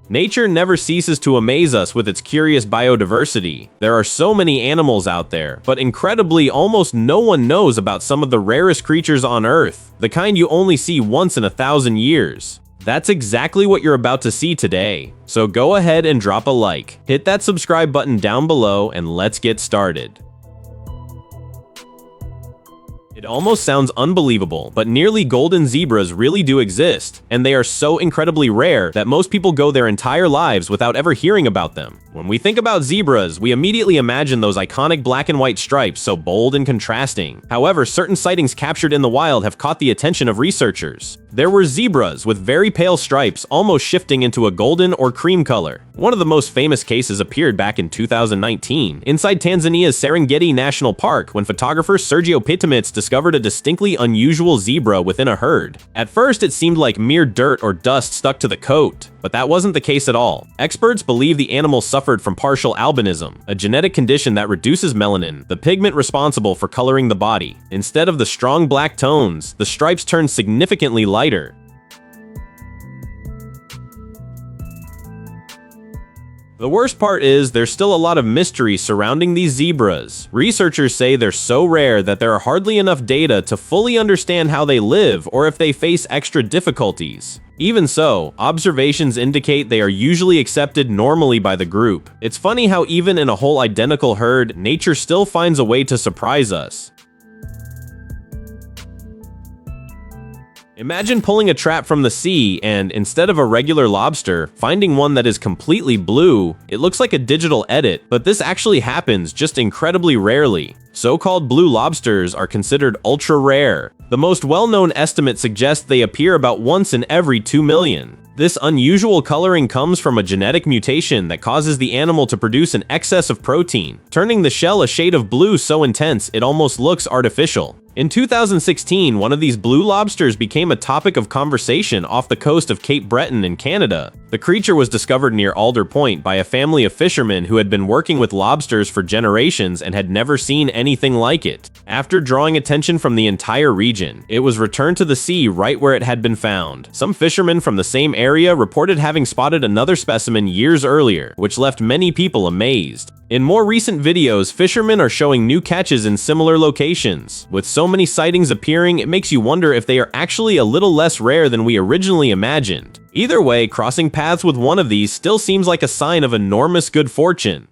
Nature never ceases to amaze us with its curious biodiversity. There are so many animals out there, but incredibly, almost no one knows about some of the rarest creatures on Earth, the kind you only see once in 1,000 years. That's exactly what you're about to see today. So go ahead and drop a like, hit that subscribe button down below, and let's get started. It almost sounds unbelievable, but nearly golden zebras really do exist, and they are so incredibly rare that most people go their entire lives without ever hearing about them. When we think about zebras, we immediately imagine those iconic black and white stripes so bold and contrasting. However, certain sightings captured in the wild have caught the attention of researchers. There were zebras with very pale stripes almost shifting into a golden or cream color. One of the most famous cases appeared back in 2019 inside Tanzania's Serengeti National Park when photographer Sergio Pitamits discovered a distinctly unusual zebra within a herd. At first, it seemed like mere dirt or dust stuck to the coat, but that wasn't the case at all. Experts believe the animal suffered from partial albinism, a genetic condition that reduces melanin, the pigment responsible for coloring the body. Instead of the strong black tones, the stripes turned significantly lighter. The worst part is there's still a lot of mystery surrounding these zebras. Researchers say they're so rare that there are hardly enough data to fully understand how they live or if they face extra difficulties. Even so, observations indicate they are usually accepted normally by the group. It's funny how even in a whole identical herd, nature still finds a way to surprise us. Imagine pulling a trap from the sea and, instead of a regular lobster, finding one that is completely blue. It looks like a digital edit, but this actually happens just incredibly rarely. So-called blue lobsters are considered ultra-rare. The most well-known estimate suggests they appear about once in every 2 million. This unusual coloring comes from a genetic mutation that causes the animal to produce an excess of protein, turning the shell a shade of blue so intense it almost looks artificial. In 2016, one of these blue lobsters became a topic of conversation off the coast of Cape Breton in Canada. The creature was discovered near Alder Point by a family of fishermen who had been working with lobsters for generations and had never seen anything like it. After drawing attention from the entire region, it was returned to the sea right where it had been found. Some fishermen from the same area reported having spotted another specimen years earlier, which left many people amazed. In more recent videos, fishermen are showing new catches in similar locations. With so many sightings appearing, it makes you wonder if they are actually a little less rare than we originally imagined. Either way, crossing paths with one of these still seems like a sign of enormous good fortune.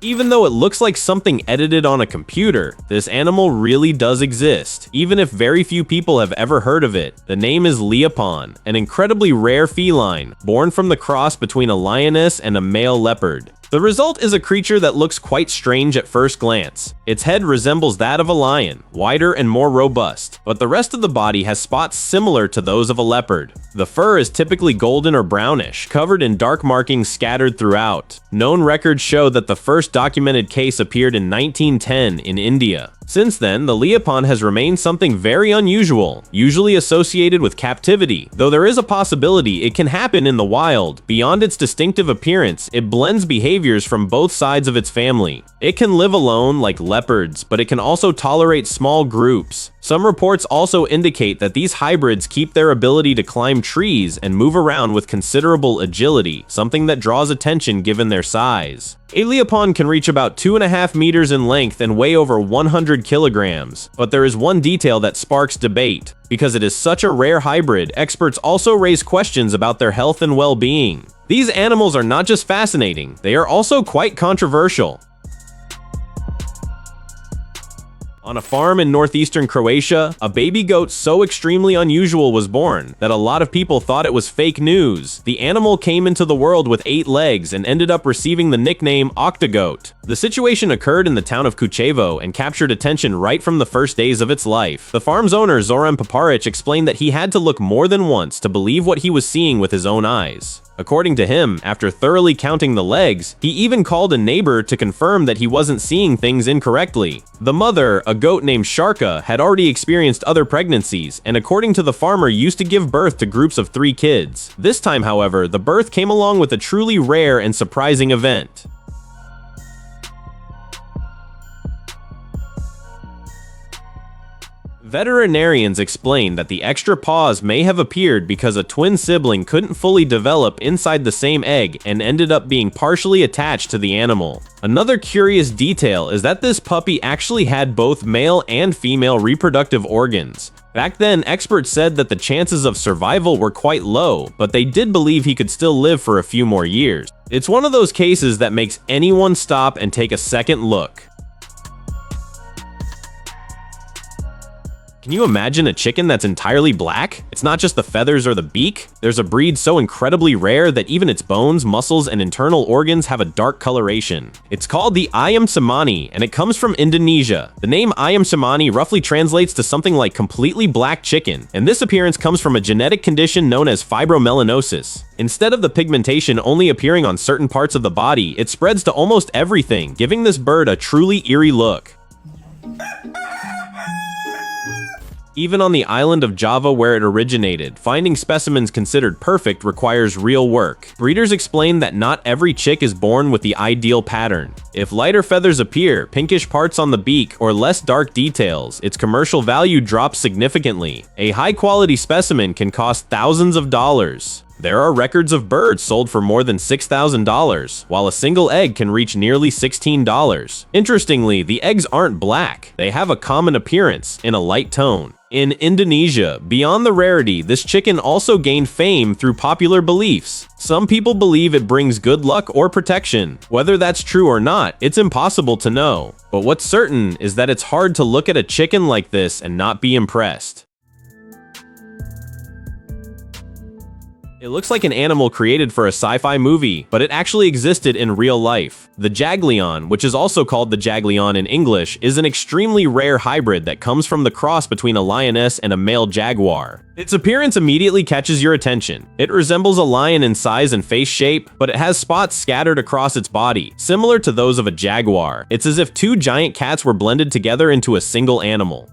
Even though it looks like something edited on a computer, this animal really does exist, even if very few people have ever heard of it. The name is leopon, an incredibly rare feline, born from the cross between a lioness and a male leopard. The result is a creature that looks quite strange at first glance. Its head resembles that of a lion, wider and more robust, but the rest of the body has spots similar to those of a leopard. The fur is typically golden or brownish, covered in dark markings scattered throughout. Known records show that the first documented case appeared in 1910 in India. Since then, the leopon has remained something very unusual, usually associated with captivity, though there is a possibility it can happen in the wild. Beyond its distinctive appearance, it blends behaviors from both sides of its family. It can live alone like leopards, but it can also tolerate small groups. Some reports also indicate that these hybrids keep their ability to climb trees and move around with considerable agility, something that draws attention given their size. A leopon can reach about 2.5 meters in length and weigh over 100 kilograms. But there is one detail that sparks debate. Because it is such a rare hybrid, experts also raise questions about their health and well-being. These animals are not just fascinating, they are also quite controversial. On a farm in northeastern Croatia, a baby goat so extremely unusual was born that a lot of people thought it was fake news. The animal came into the world with 8 legs and ended up receiving the nickname octagoat. The situation occurred in the town of Kučevo and captured attention right from the first days of its life. The farm's owner, Zoran Paparic, explained that he had to look more than once to believe what he was seeing with his own eyes. According to him, after thoroughly counting the legs, he even called a neighbor to confirm that he wasn't seeing things incorrectly. The mother, a goat named Sharka, had already experienced other pregnancies, and according to the farmer, used to give birth to groups of 3 kids. This time, however, the birth came along with a truly rare and surprising event. Veterinarians explain that the extra paws may have appeared because a twin sibling couldn't fully develop inside the same egg and ended up being partially attached to the animal. Another curious detail is that this puppy actually had both male and female reproductive organs. Back then, experts said that the chances of survival were quite low, but they did believe he could still live for a few more years. It's one of those cases that makes anyone stop and take a second look. Can you imagine a chicken that's entirely black? It's not just the feathers or the beak. There's a breed so incredibly rare that even its bones, muscles, and internal organs have a dark coloration. It's called the ayam cemani, and it comes from Indonesia. The name ayam cemani roughly translates to something like completely black chicken, and this appearance comes from a genetic condition known as fibromelanosis. Instead of the pigmentation only appearing on certain parts of the body, it spreads to almost everything, giving this bird a truly eerie look. Even on the island of Java where it originated, finding specimens considered perfect requires real work. Breeders explain that not every chick is born with the ideal pattern. If lighter feathers appear, pinkish parts on the beak, or less dark details, its commercial value drops significantly. A high-quality specimen can cost thousands of dollars. There are records of birds sold for more than $6,000, while a single egg can reach nearly $16. Interestingly, the eggs aren't black. They have a common appearance, in a light tone. In Indonesia, beyond the rarity, this chicken also gained fame through popular beliefs. Some people believe it brings good luck or protection. Whether that's true or not, it's impossible to know. But what's certain is that it's hard to look at a chicken like this and not be impressed. It looks like an animal created for a sci-fi movie, but it actually existed in real life. The jagleon, which is also called the jagleon in English, is an extremely rare hybrid that comes from the cross between a lioness and a male jaguar. Its appearance immediately catches your attention. It resembles a lion in size and face shape, but it has spots scattered across its body, similar to those of a jaguar. It's as if two giant cats were blended together into a single animal.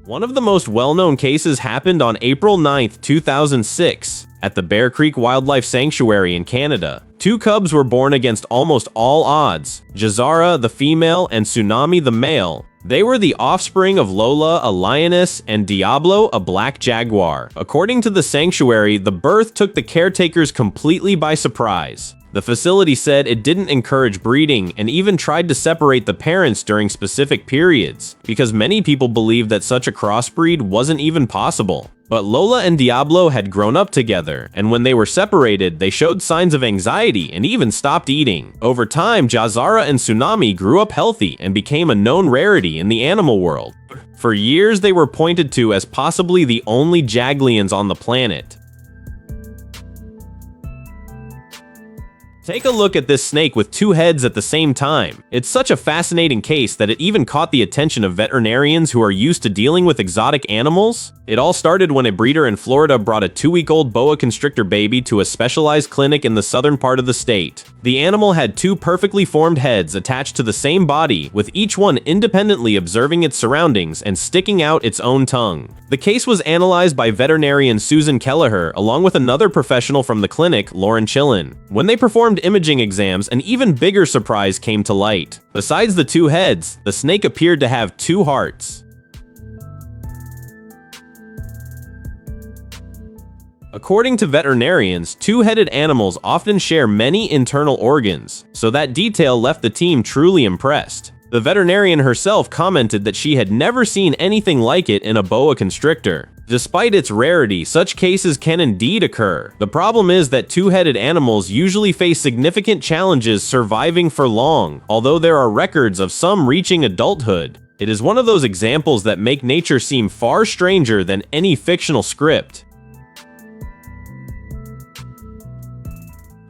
One of the most well-known cases happened on April 9, 2006, at the Bear Creek Wildlife Sanctuary in Canada. Two cubs were born against almost all odds, Jazara, the female, and Tsunami, the male. They were the offspring of Lola, a lioness, and Diablo, a black jaguar. According to the sanctuary, the birth took the caretakers completely by surprise. The facility said it didn't encourage breeding and even tried to separate the parents during specific periods, because many people believed that such a crossbreed wasn't even possible. But Lola and Diablo had grown up together, and when they were separated, they showed signs of anxiety and even stopped eating. Over time, Jazara and Tsunami grew up healthy and became a known rarity in the animal world. For years, they were pointed to as possibly the only jagleons on the planet. Take a look at this snake with two heads at the same time. It's such a fascinating case that it even caught the attention of veterinarians who are used to dealing with exotic animals. It all started when a breeder in Florida brought a 2-week-old boa constrictor baby to a specialized clinic in the southern part of the state. The animal had two perfectly formed heads attached to the same body, with each one independently observing its surroundings and sticking out its own tongue. The case was analyzed by veterinarian Susan Kelleher along with another professional from the clinic, Lauren Chillen. When they performed imaging exams, an even bigger surprise came to light. Besides the two heads, the snake appeared to have two hearts. According to veterinarians, two-headed animals often share many internal organs, so that detail left the team truly impressed. The veterinarian herself commented that she had never seen anything like it in a boa constrictor. Despite its rarity, such cases can indeed occur. The problem is that two-headed animals usually face significant challenges surviving for long, although there are records of some reaching adulthood. It is one of those examples that make nature seem far stranger than any fictional script.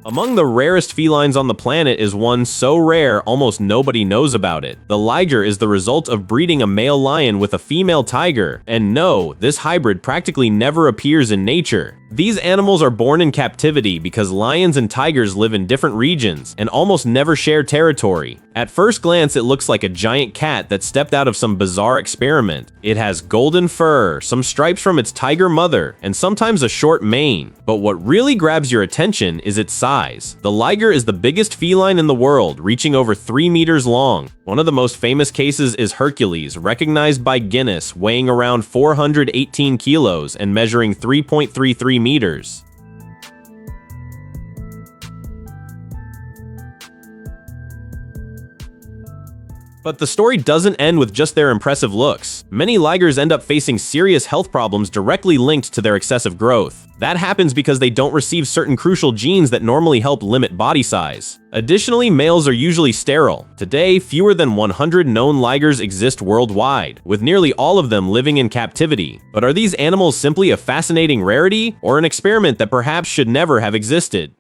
Among the rarest felines on the planet is one so rare almost nobody knows about it. The liger is the result of breeding a male lion with a female tiger, and no, this hybrid practically never appears in nature. These animals are born in captivity because lions and tigers live in different regions and almost never share territory. At first glance, it looks like a giant cat that stepped out of some bizarre experiment. It has golden fur, some stripes from its tiger mother, and sometimes a short mane. But what really grabs your attention is its size. The liger is the biggest feline in the world, reaching over 3 meters long. One of the most famous cases is Hercules, recognized by Guinness, weighing around 418 kilos and measuring 3.33 meters. But the story doesn't end with just their impressive looks. Many ligers end up facing serious health problems directly linked to their excessive growth. That happens because they don't receive certain crucial genes that normally help limit body size. Additionally, males are usually sterile. Today, fewer than 100 known ligers exist worldwide, with nearly all of them living in captivity. But are these animals simply a fascinating rarity, or an experiment that perhaps should never have existed?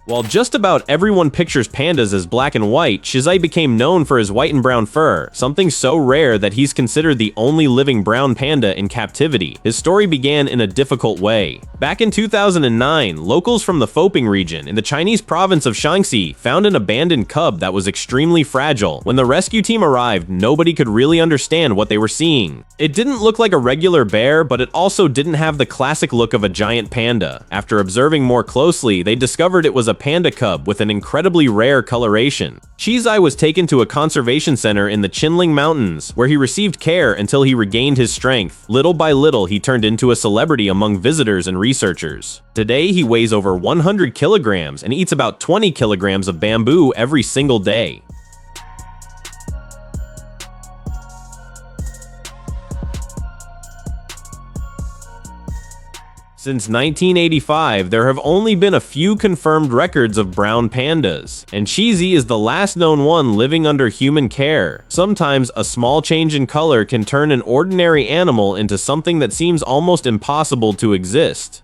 While just about everyone pictures pandas as black and white, Shizai became known for his white and brown fur, something so rare that he's considered the only living brown panda in captivity. His story began in a difficult way. Back in 2009, locals from the Foping region in the Chinese province of Shaanxi found an abandoned cub that was extremely fragile. When the rescue team arrived, nobody could really understand what they were seeing. It didn't look like a regular bear, but it also didn't have the classic look of a giant panda. After observing more closely, they discovered it was a panda cub with an incredibly rare coloration. Shizai was taken to a conservation center in the Qinling Mountains, where he received care until he regained his strength. Little by little, he turned into a celebrity among visitors and researchers. Today, he weighs over 100 kilograms and eats about 20 kilograms of bamboo every single day. Since 1985, there have only been a few confirmed records of brown pandas, and Shizai is the last known one living under human care. Sometimes, a small change in color can turn an ordinary animal into something that seems almost impossible to exist.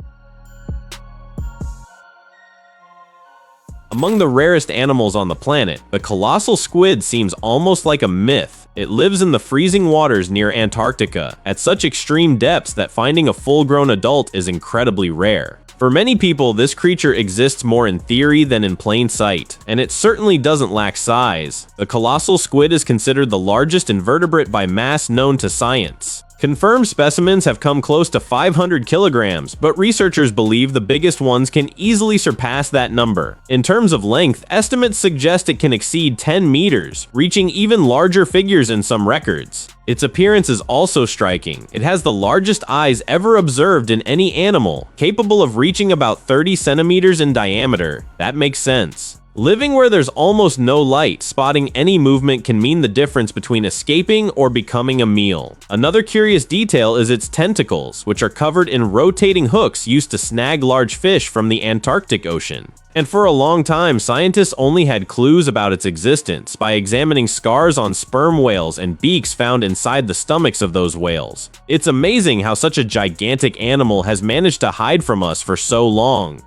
Among the rarest animals on the planet, the colossal squid seems almost like a myth. It lives in the freezing waters near Antarctica, at such extreme depths that finding a full-grown adult is incredibly rare. For many people, this creature exists more in theory than in plain sight, and it certainly doesn't lack size. The colossal squid is considered the largest invertebrate by mass known to science. Confirmed specimens have come close to 500 kilograms, but researchers believe the biggest ones can easily surpass that number. In terms of length, estimates suggest it can exceed 10 meters, reaching even larger figures in some records. Its appearance is also striking. It has the largest eyes ever observed in any animal, capable of reaching about 30 centimeters in diameter. That makes sense. Living where there's almost no light, spotting any movement can mean the difference between escaping or becoming a meal. Another curious detail is its tentacles, which are covered in rotating hooks used to snag large fish from the Antarctic Ocean. And for a long time, scientists only had clues about its existence by examining scars on sperm whales and beaks found inside the stomachs of those whales. It's amazing how such a gigantic animal has managed to hide from us for so long.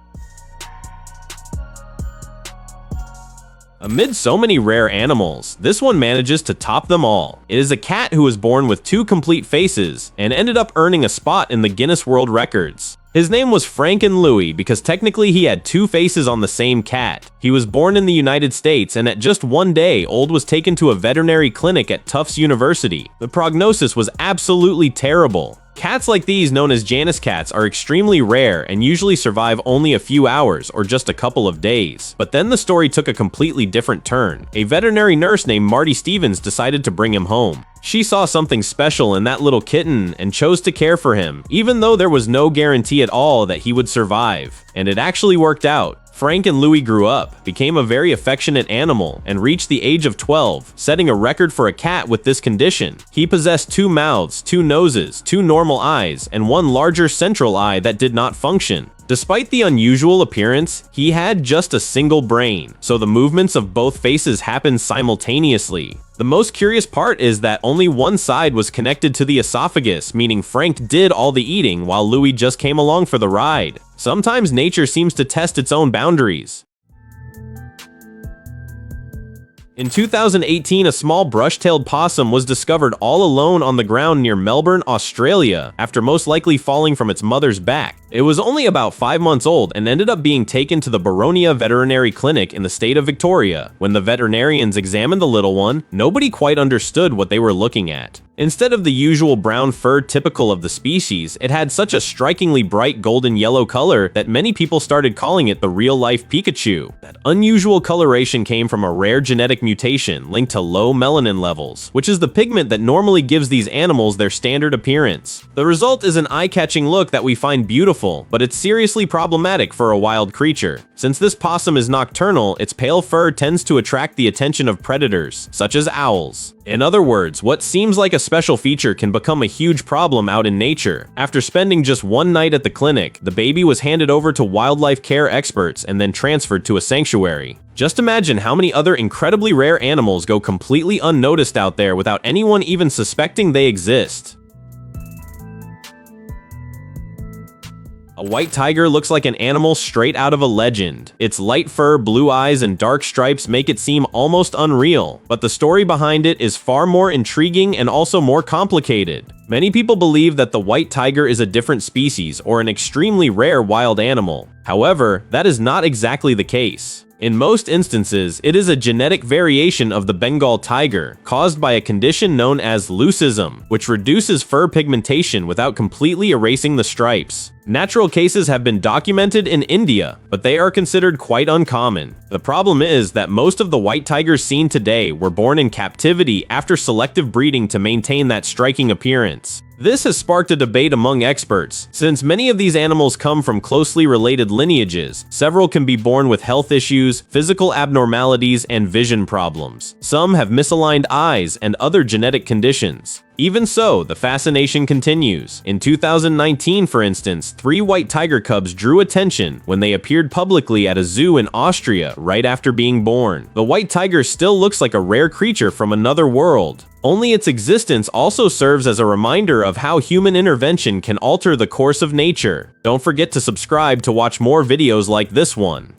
Amid so many rare animals, this one manages to top them all. It is a cat who was born with 2 complete faces and ended up earning a spot in the Guinness World Records. His name was Franken Louis because technically he had 2 faces on the same cat. He was born in the United States and at just 1 day old was taken to a veterinary clinic at Tufts University. The prognosis was absolutely terrible. Cats like these, known as Janus cats, are extremely rare and usually survive only a few hours or just a couple of days. But then the story took a completely different turn. A veterinary nurse named Marty Stevens decided to bring him home. She saw something special in that little kitten and chose to care for him, even though there was no guarantee at all that he would survive. And it actually worked out. Franken Louis grew up, became a very affectionate animal, and reached the age of 12, setting a record for a cat with this condition. He possessed 2 mouths, 2 noses, 2 normal eyes, and 1 larger central eye that did not function. Despite the unusual appearance, he had just a single brain, so the movements of both faces happened simultaneously. The most curious part is that only one side was connected to the esophagus, meaning Frank did all the eating while Louis just came along for the ride. Sometimes nature seems to test its own boundaries. In 2018, a small brush-tailed possum was discovered all alone on the ground near Melbourne, Australia, after most likely falling from its mother's back. It was only about 5 months old and ended up being taken to the Boronia Veterinary Clinic in the state of Victoria. When the veterinarians examined the little one, nobody quite understood what they were looking at. Instead of the usual brown fur typical of the species, it had such a strikingly bright golden yellow color that many people started calling it the real-life Pikachu. That unusual coloration came from a rare genetic mutation linked to low melanin levels, which is the pigment that normally gives these animals their standard appearance. The result is an eye-catching look that we find beautiful, but it's seriously problematic for a wild creature. Since this possum is nocturnal, its pale fur tends to attract the attention of predators, such as owls. In other words, what seems like a special feature can become a huge problem out in nature. After spending just one night at the clinic, the baby was handed over to wildlife care experts and then transferred to a sanctuary. Just imagine how many other incredibly rare animals go completely unnoticed out there without anyone even suspecting they exist. A white tiger looks like an animal straight out of a legend. Its light fur, blue eyes, and dark stripes make it seem almost unreal, but the story behind it is far more intriguing and also more complicated. Many people believe that the white tiger is a different species or an extremely rare wild animal. However, that is not exactly the case. In most instances, it is a genetic variation of the Bengal tiger, caused by a condition known as leucism, which reduces fur pigmentation without completely erasing the stripes. Natural cases have been documented in India, but they are considered quite uncommon. The problem is that most of the white tigers seen today were born in captivity after selective breeding to maintain that striking appearance. This has sparked a debate among experts. Since many of these animals come from closely related lineages, several can be born with health issues, physical abnormalities, and vision problems. Some have misaligned eyes and other genetic conditions. Even so, the fascination continues. In 2019, for instance, 3 white tiger cubs drew attention when they appeared publicly at a zoo in Austria right after being born. The white tiger still looks like a rare creature from another world. Only its existence also serves as a reminder of how human intervention can alter the course of nature. Don't forget to subscribe to watch more videos like this one.